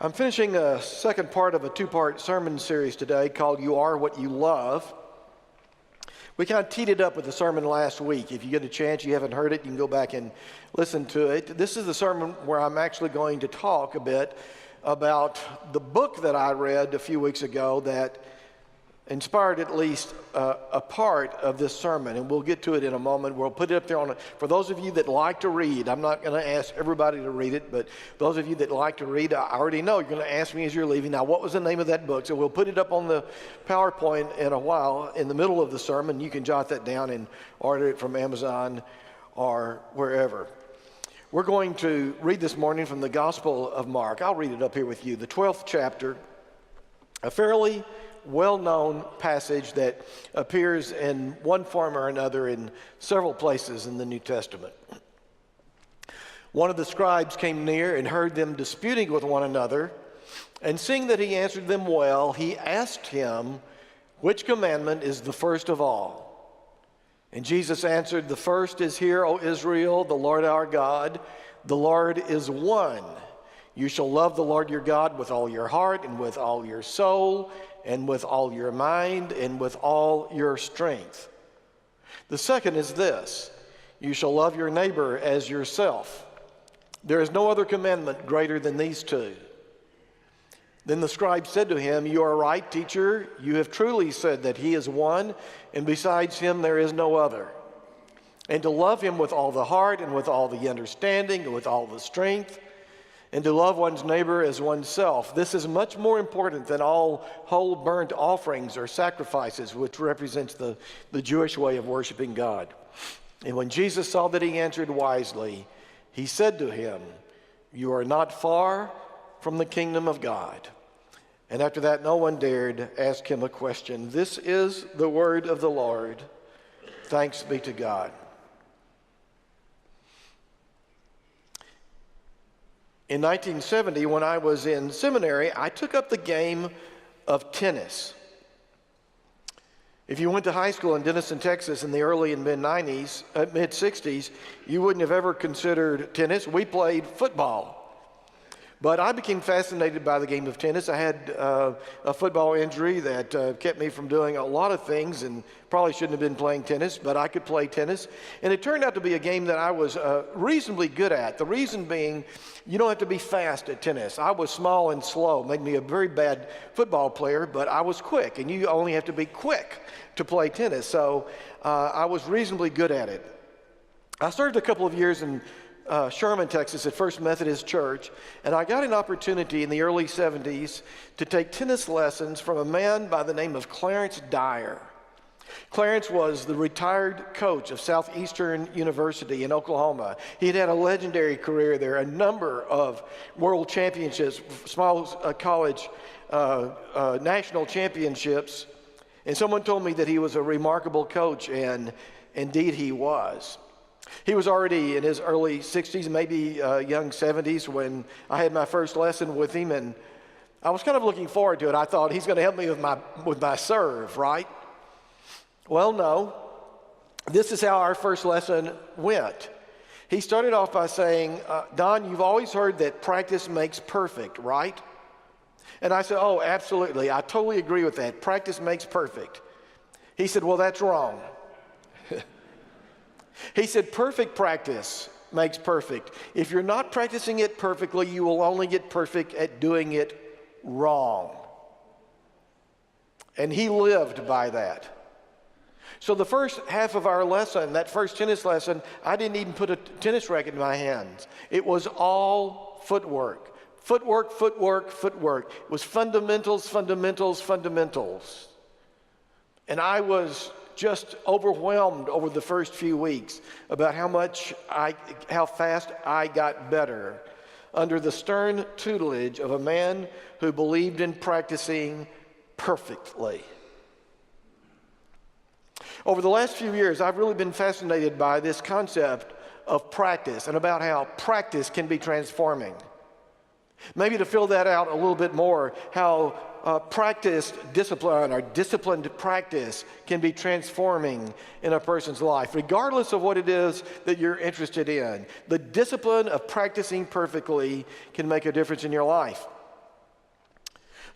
I'm finishing a second part of a two-part sermon series today called You Are What You Love. We kind of teed it up with the sermon last week. If you get a chance, you haven't heard it, you can go back and listen to it. This is the sermon where I'm actually going to talk a bit about the book that I read a few weeks ago that inspired at least a part of this sermon, and we'll get to it in a moment. We'll put it up there for those of you that like to read. I'm not going to ask everybody to read it, but those of you that like to read, I already know you're going to ask me as you're leaving, now what was the name of that book? So we'll put it up on the PowerPoint in a while in the middle of the sermon. You can jot that down and order it from Amazon or wherever. We're going to read this morning from the Gospel of Mark. I'll read it up here with you. The 12th chapter, a fairly well-known passage that appears in one form or another in several places in the New Testament. One of the scribes came near and heard them disputing with one another, and seeing that he answered them well, he asked him, "Which commandment is the first of all?" And Jesus answered, "The first is, Hear, O Israel, the Lord our God, the Lord is one. You shall love the Lord your God with all your heart and with all your soul and with all your mind and with all your strength. The second is this, you shall love your neighbor as yourself. There is no other commandment greater than these two." Then the scribe said to him, "You are right, teacher. You have truly said that he is one, and besides him there is no other. And to love him with all the heart and with all the understanding and with all the strength, and to love one's neighbor as oneself. This is much more important than all whole burnt offerings or sacrifices," which represents the Jewish way of worshiping God. And when Jesus saw that he answered wisely, he said to him, "You are not far from the kingdom of God." And after that, no one dared ask him a question. This is the word of the Lord. Thanks be to God. In 1970, when I was in seminary, I took up the game of tennis. If you went to high school in Denison, Texas in the early and mid-60s, you wouldn't have ever considered tennis. We played football. But I became fascinated by the game of tennis. I had a football injury that kept me from doing a lot of things and probably shouldn't have been playing tennis, but I could play tennis. And it turned out to be a game that I was reasonably good at. The reason being, you don't have to be fast at tennis. I was small and slow, made me a very bad football player, but I was quick, and you only have to be quick to play tennis. So I was reasonably good at it. I served a couple of years in Sherman, Texas, at First Methodist Church, and I got an opportunity in the early 70s to take tennis lessons from a man by the name of Clarence Dyer. Clarence was the retired coach of Southeastern University in Oklahoma. He had had a legendary career there, a number of world championships, small college national championships, and someone told me that he was a remarkable coach, and indeed he was. He was already in his early 60s, maybe young 70s, when I had my first lesson with him, and I was kind of looking forward to it. I thought, he's going to help me with my serve, right? Well, no. This is how our first lesson went. He started off by saying, "Don, you've always heard that practice makes perfect, right?" And I said, "Oh, absolutely. I totally agree with that. Practice makes perfect." He said, "Well, that's wrong." He said, "Perfect practice makes perfect. If you're not practicing it perfectly, you will only get perfect at doing it wrong." And he lived by that. So the first half of our lesson, that first tennis lesson, I didn't even put a tennis racket in my hands. It was all footwork. Footwork, footwork, footwork. It was fundamentals, fundamentals, fundamentals. And I was just overwhelmed over the first few weeks about how fast I got better under the stern tutelage of a man who believed in practicing perfectly. Over the last few years, I've really been fascinated by this concept of practice and about how practice can be transforming. Maybe to fill that out a little bit more, how practiced discipline or disciplined practice can be transforming in a person's life, regardless of what it is that you're interested in. The discipline of practicing perfectly can make a difference in your life.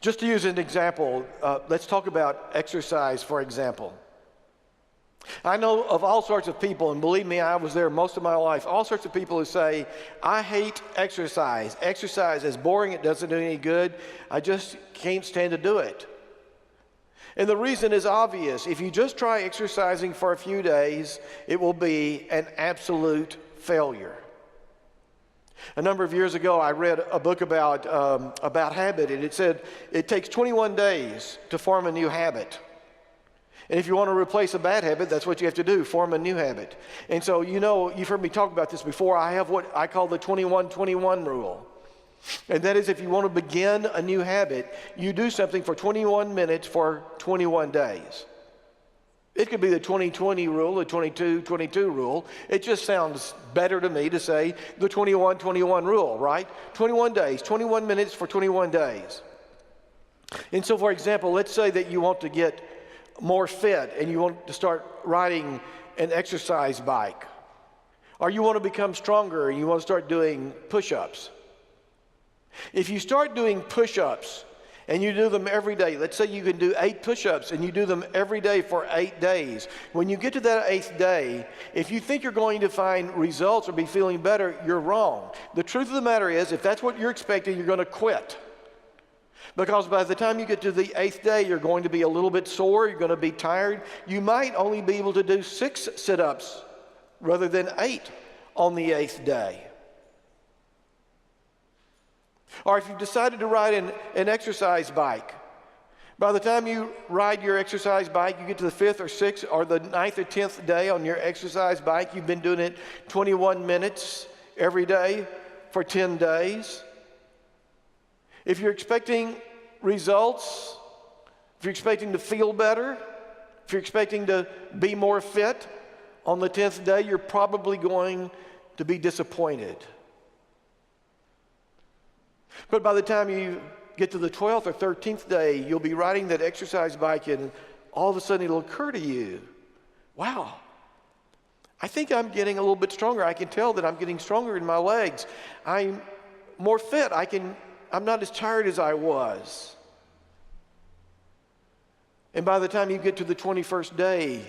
Just to use an example, let's talk about exercise, for example. I know of all sorts of people, and believe me, I was there most of my life, all sorts of people who say, I hate exercise. Exercise is boring, it doesn't do any good. I just can't stand to do it. And the reason is obvious. If you just try exercising for a few days, it will be an absolute failure. A number of years ago, I read a book about habit, and it said it takes 21 days to form a new habit. And if you want to replace a bad habit, that's what you have to do, form a new habit. And so, you've heard me talk about this before. I have what I call the 21-21 rule. And that is, if you want to begin a new habit, you do something for 21 minutes for 21 days. It could be the 20-20 rule, the 22-22 rule. It just sounds better to me to say the 21-21 rule, right? 21 days, 21 minutes for 21 days. And so, for example, let's say that you want to get more fit and you want to start riding an exercise bike. Or you want to become stronger and you want to start doing push-ups. If you start doing push-ups and you do them every day, let's say you can do 8 push-ups and you do them every day for 8 days. When you get to that 8th day, if you think you're going to find results or be feeling better, you're wrong. The truth of the matter is, if that's what you're expecting, you're going to quit. Because by the time you get to the 8th day, you're going to be a little bit sore, you're going to be tired. You might only be able to do 6 sit-ups rather than 8 on the 8th day. Or if you've decided to ride an exercise bike, by the time you ride your exercise bike, you get to the 5th or 6th or the 9th or 10th day on your exercise bike, you've been doing it 21 minutes every day for 10 days. If you're expecting results, if you're expecting to feel better, if you're expecting to be more fit, on the 10th day, you're probably going to be disappointed. But by the time you get to the 12th or 13th day, you'll be riding that exercise bike and all of a sudden it'll occur to you, wow, I think I'm getting a little bit stronger. I can tell that I'm getting stronger in my legs. I'm more fit. I'm not as tired as I was. And by the time you get to the 21st day,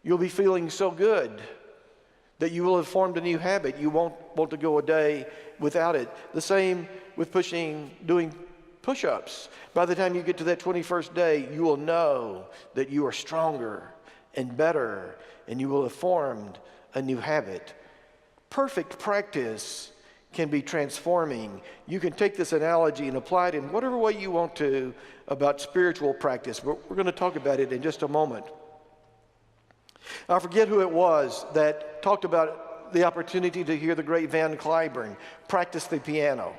you'll be feeling so good that you will have formed a new habit. You won't want to go a day without it. The same with doing push-ups. By the time you get to that 21st day, you will know that you are stronger and better, and you will have formed a new habit. Perfect practice can be transforming. You can take this analogy and apply it in whatever way you want to about spiritual practice. We're going to talk about it in just a moment. I forget who it was that talked about the opportunity to hear the great Van Cliburn practice the piano.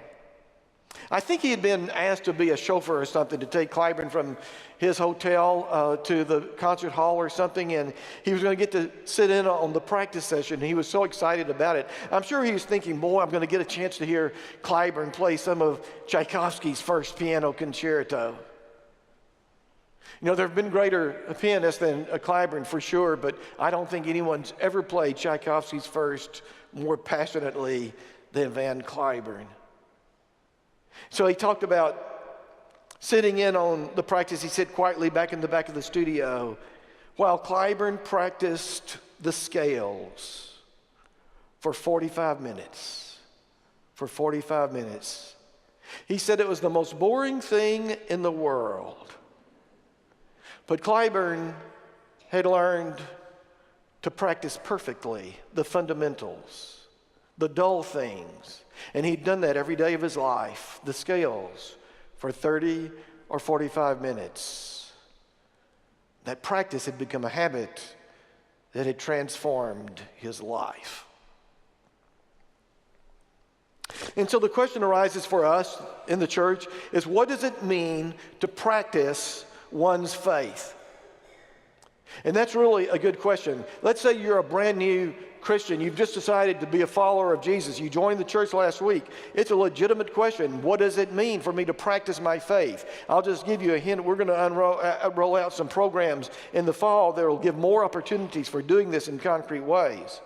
I think he had been asked to be a chauffeur or something to take Cliburn from his hotel to the concert hall or something, and he was going to get to sit in on the practice session. He was so excited about it. I'm sure he was thinking, boy, I'm going to get a chance to hear Cliburn play some of Tchaikovsky's first piano concerto. There have been greater pianists than Cliburn for sure, but I don't think anyone's ever played Tchaikovsky's first more passionately than Van Cliburn. So he talked about sitting in on the practice. He sat quietly back in the back of the studio while Cliburn practiced the scales for 45 minutes. For 45 minutes. He said it was the most boring thing in the world. But Cliburn had learned to practice perfectly the fundamentals, the dull things. And he'd done that every day of his life, the scales, for 30 or 45 minutes. That practice had become a habit that had transformed his life. And so the question arises for us in the church is, what does it mean to practice one's faith? And that's really a good question. Let's say you're a brand new Christian. You've just decided to be a follower of Jesus. You joined the church last week. It's a legitimate question. What does it mean for me to practice my faith? I'll just give you a hint. We're going to roll out some programs in the fall that will give more opportunities for doing this in concrete ways.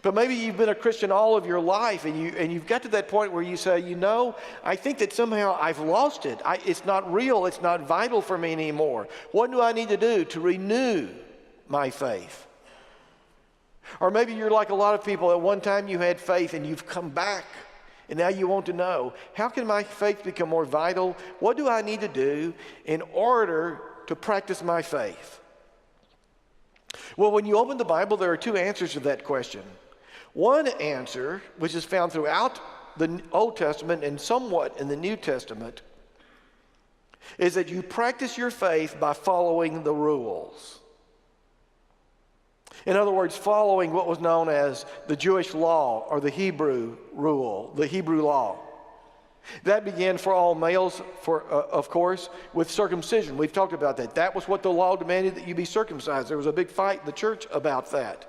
But maybe you've been a Christian all of your life, and you've got to that point where you say, I think that somehow I've lost it. It's not real. It's not vital for me anymore. What do I need to do to renew my faith? Or maybe you're like a lot of people. At one time you had faith and you've come back, and now you want to know, how can my faith become more vital? What do I need to do in order to practice my faith? Well, when you open the Bible, there are two answers to that question. One answer, which is found throughout the Old Testament and somewhat in the New Testament, is that you practice your faith by following the rules. In other words, following what was known as the Jewish law or the Hebrew rule, the Hebrew law. That began for all males, of course, with circumcision. We've talked about that. That was what the law demanded, that you be circumcised. There was a big fight in the church about that.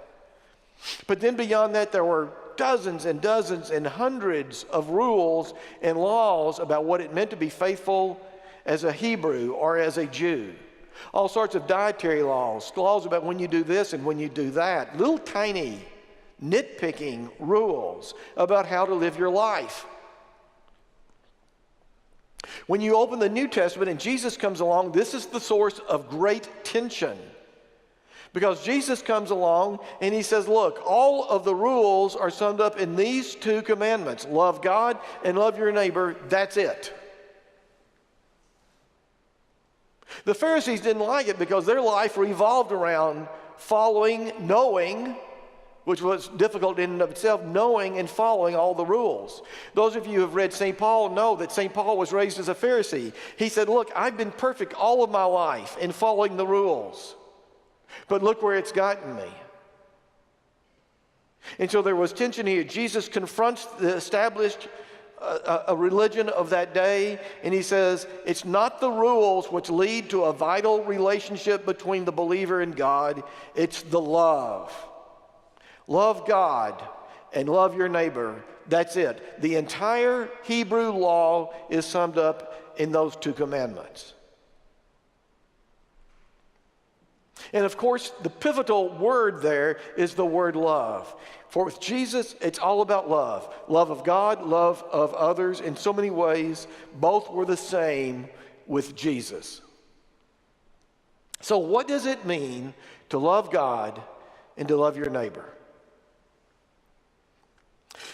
But then beyond that, there were dozens and dozens and hundreds of rules and laws about what it meant to be faithful as a Hebrew or as a Jew. All sorts of dietary laws about when you do this and when you do that. Little tiny nitpicking rules about how to live your life. When you open the New Testament and Jesus comes along, this is the source of great tension. Because Jesus comes along and he says, look, all of the rules are summed up in these two commandments. Love God and love your neighbor. That's it. The Pharisees didn't like it because their life revolved around following, knowing, which was difficult in and of itself, knowing and following all the rules. Those of you who have read St. Paul know that St. Paul was raised as a Pharisee. He said, look, I've been perfect all of my life in following the rules. But look where it's gotten me. And so there was tension here. Jesus confronts the established a religion of that day, and he says, it's not the rules which lead to a vital relationship between the believer and God. It's the love. Love God and love your neighbor. That's it. The entire Hebrew law is summed up in those two commandments. And of course, the pivotal word there is the word love. For with Jesus, it's all about love. Love of God, love of others. In so many ways, both were the same with Jesus. So what does it mean to love God and to love your neighbor?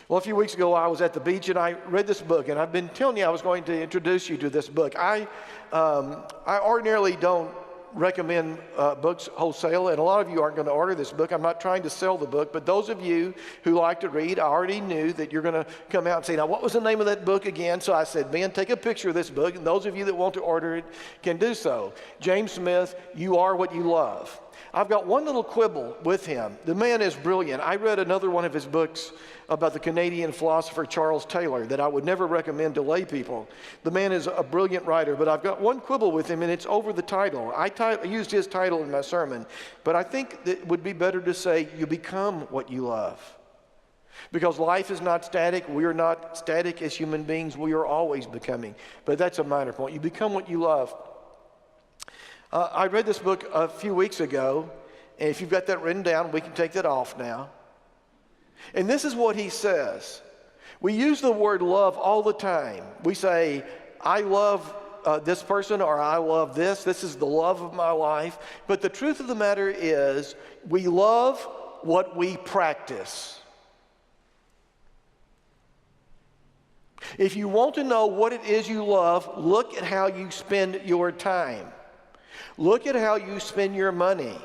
Well, a few weeks ago, I was at the beach and I read this book, and I've been telling you I was going to introduce you to this book. I ordinarily don't recommend books wholesale, and a lot of you aren't going to order this book. I'm not trying to sell the book, but those of you who like to read, I already knew that you're going to come out and say, now, what was the name of that book again? So I said, Ben, take a picture of this book, and those of you that want to order it can do so. James Smith, You Are What You Love. I've got one little quibble with him. The man is brilliant. I read another one of his books about the Canadian philosopher Charles Taylor that I would never recommend to lay people. The man is a brilliant writer, but I've got one quibble with him, and it's over the title. I used his title in my sermon, but I think that it would be better to say, you become what you love. Because life is not static. We are not static as human beings. We are always becoming. But that's a minor point. You become what you love. I read this book a few weeks ago, and if you've got that written down, we can take that off now. And this is what he says. We use the word love all the time. We say, I love this person, or I love this. This is the love of my life. But the truth of the matter is, we love what we practice. If you want to know what it is you love, look at how you spend your time. Look at how you spend your money.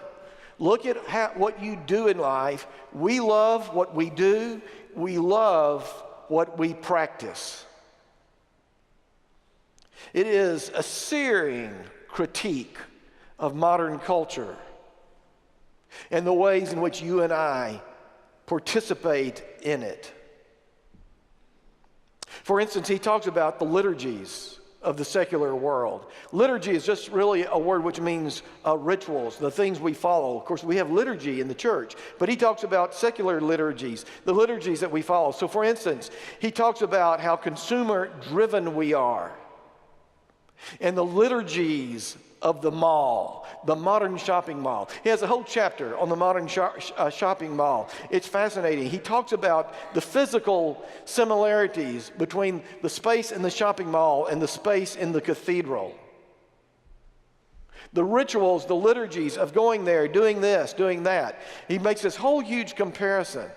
Look at what you do in life. We love what we do. We love what we practice. It is a searing critique of modern culture and the ways in which you and I participate in it. For instance, he talks about the liturgies of the secular world. Liturgy is just really a word which means rituals, the things we follow. Of course, we have liturgy in the church, but he talks about secular liturgies, the liturgies that we follow. So for instance, he talks about how consumer-driven we are and the liturgies of the mall, the modern shopping mall. He has a whole chapter on the modern shopping mall. It's fascinating. He talks about the physical similarities between the space in the shopping mall and the space in the cathedral. The rituals, the liturgies of going there, doing this, doing that. He makes this whole huge comparison.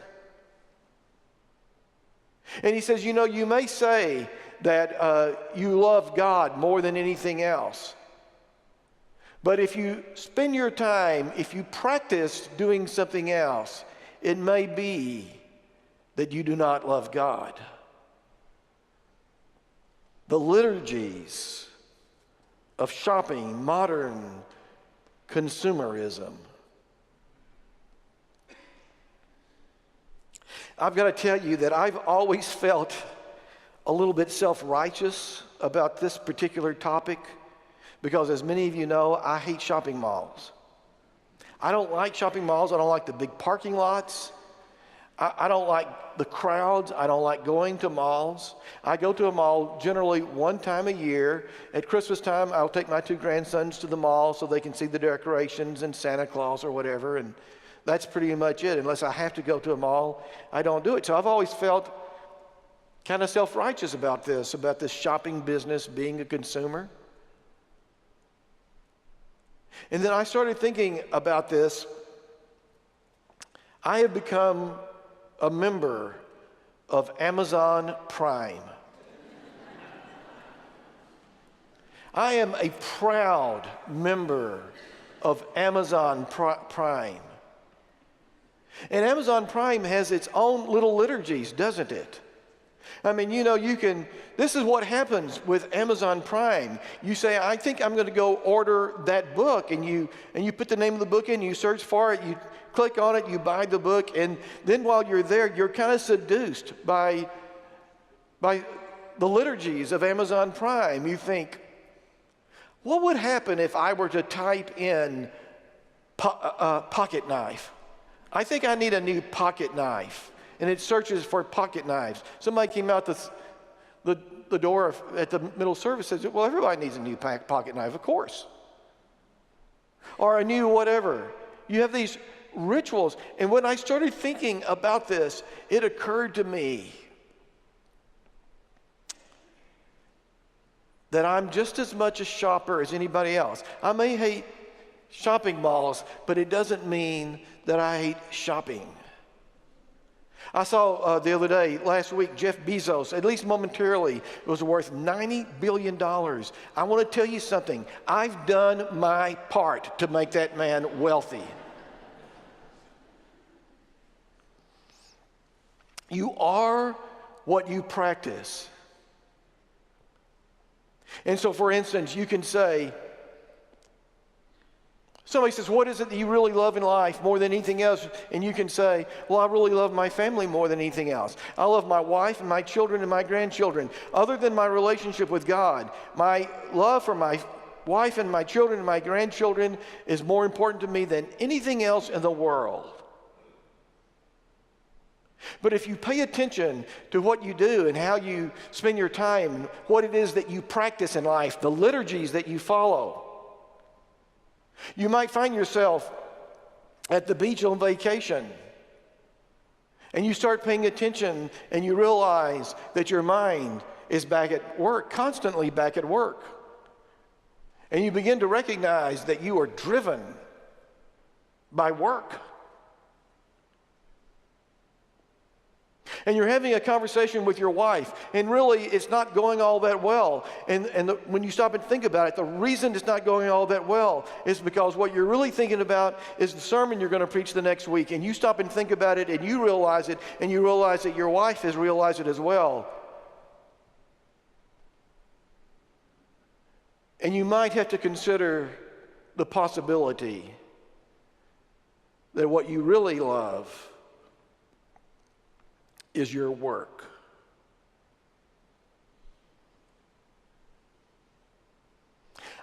And he says, you may say that you love God more than anything else. But if you spend your time, if you practice doing something else, it may be that you do not love God. The liturgies of shopping, modern consumerism. I've got to tell you that I've always felt a little bit self-righteous about this particular topic because, as many of you know, I hate shopping malls. I don't like shopping malls. I don't like the big parking lots. I don't like the crowds. I don't like going to malls. I go to a mall generally one time a year. At Christmas time, I'll take my 2 grandsons to the mall so they can see the decorations and Santa Claus or whatever, and that's pretty much it. Unless I have to go to a mall, I don't do it. So I've always felt kind of self-righteous about this shopping business, being a consumer. And then I started thinking about this. I have become a member of Amazon Prime. I am a proud member of Amazon Prime. And Amazon Prime has its own little liturgies, doesn't it? I mean, this is what happens with Amazon Prime. You say, I think I'm going to go order that book, and you put the name of the book in, you search for it, you click on it, you buy the book, and then while you're there, you're kind of seduced by the liturgies of Amazon Prime. You think, what would happen if I were to type in pocket knife? I think I need a new pocket knife. And it searches for pocket knives. Somebody came out the door at the middle service and says, well, everybody needs a new pocket knife, of course. Or a new whatever. You have these rituals. And when I started thinking about this, it occurred to me that I'm just as much a shopper as anybody else. I may hate shopping malls, but it doesn't mean that I hate shopping. I saw the other day, last week, Jeff Bezos, at least momentarily, was worth $90 billion. I want to tell you something. I've done my part to make that man wealthy. You are what you practice. And so, for instance, you can say, somebody says, what is it that you really love in life more than anything else? And you can say, well, I really love my family more than anything else. I love my wife and my children and my grandchildren. Other than my relationship with God, my love for my wife and my children and my grandchildren is more important to me than anything else in the world. But if you pay attention to what you do and how you spend your time, what it is that you practice in life, the liturgies that you follow, you might find yourself at the beach on vacation, and you start paying attention, and you realize that your mind is back at work, constantly back at work. And you begin to recognize that you are driven by work. And you're having a conversation with your wife, and really it's not going all that well. When you stop and think about it, the reason it's not going all that well is because what you're really thinking about is the sermon you're going to preach the next week. And you stop and think about it, and you realize it, and you realize that your wife has realized it as well. And you might have to consider the possibility that what you really love is your work.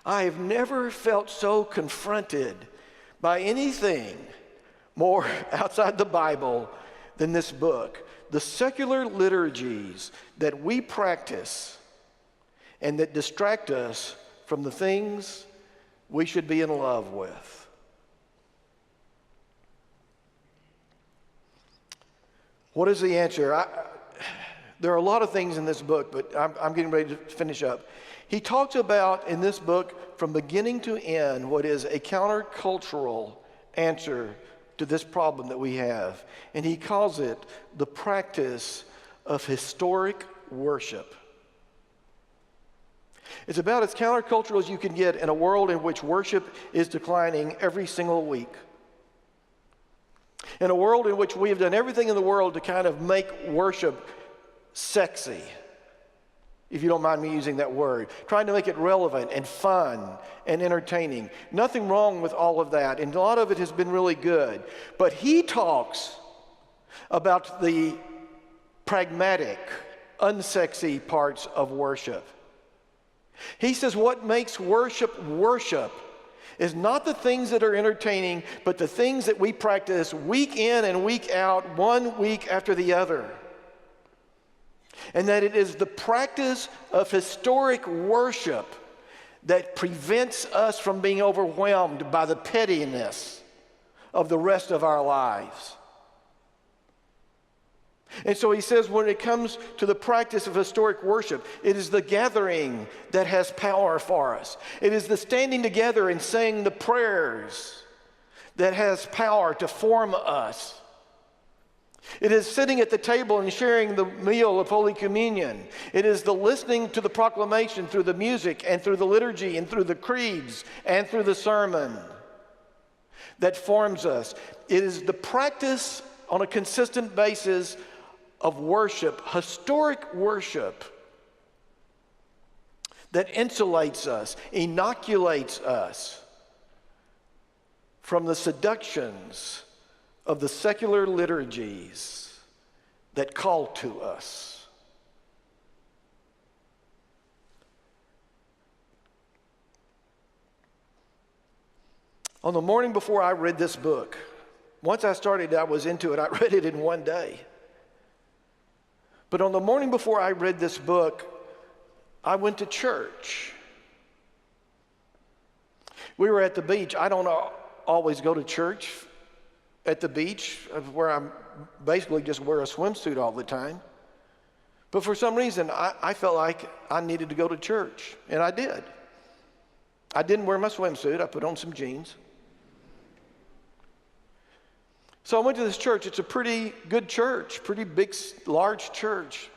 I have never felt so confronted by anything more outside the Bible than this book. The secular liturgies that we practice and that distract us from the things we should be in love with. What is the answer? There are a lot of things in this book, but I'm getting ready to finish up. He talks about, in this book, from beginning to end, what is a countercultural answer to this problem that we have. And he calls it the practice of historic worship. It's about as countercultural as you can get in a world in which worship is declining every single week. In a world in which we have done everything in the world to kind of make worship sexy, if you don't mind me using that word, trying to make it relevant and fun and entertaining. Nothing wrong with all of that, and a lot of it has been really good. But he talks about the pragmatic, unsexy parts of worship. He says what makes worship worship is not the things that are entertaining, but the things that we practice week in and week out, one week after the other. And that it is the practice of historic worship that prevents us from being overwhelmed by the pettiness of the rest of our lives. And so he says when it comes to the practice of historic worship, it is the gathering that has power for us. It is the standing together and saying the prayers that has power to form us. It is sitting at the table and sharing the meal of Holy Communion. It is the listening to the proclamation through the music and through the liturgy and through the creeds and through the sermon that forms us. It is the practice on a consistent basis of worship, historic worship, that insulates us, inoculates us from the seductions of the secular liturgies that call to us. On the morning before I read this book, once I started, I was into it. I read it in one day. But on the morning before I read this book, I went to church. We were at the beach. I don't always go to church at the beach, where I'm basically just wear a swimsuit all the time. But for some reason, I felt like I needed to go to church, and I did. I didn't wear my swimsuit. I put on some jeans. So I went to this church. It's a pretty good church, pretty big, large church.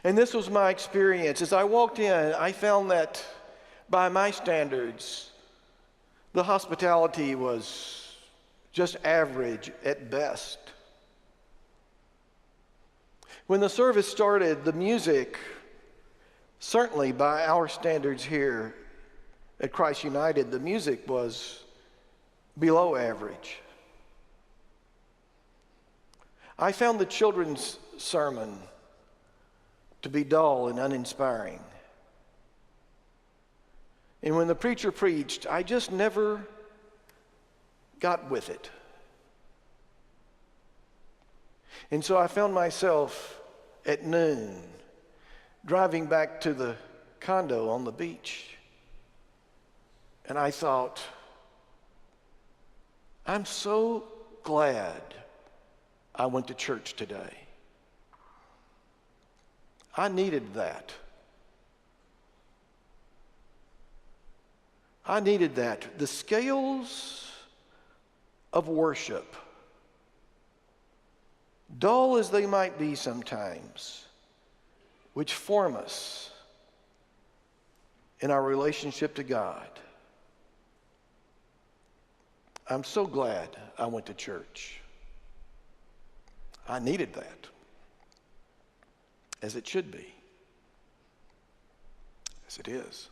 And this was my experience. As I walked in, I found that by my standards, the hospitality was just average at best. When the service started, the music, certainly by our standards here at Christ United, the music was below average. I found the children's sermon to be dull and uninspiring. And when the preacher preached, I just never got with it. And so I found myself at noon driving back to the condo on the beach. And I thought, I'm so glad I went to church today. I needed that. I needed that. The scales of worship, dull as they might be sometimes, which form us in our relationship to God. I'm so glad I went to church. I needed that, as it should be, as it is.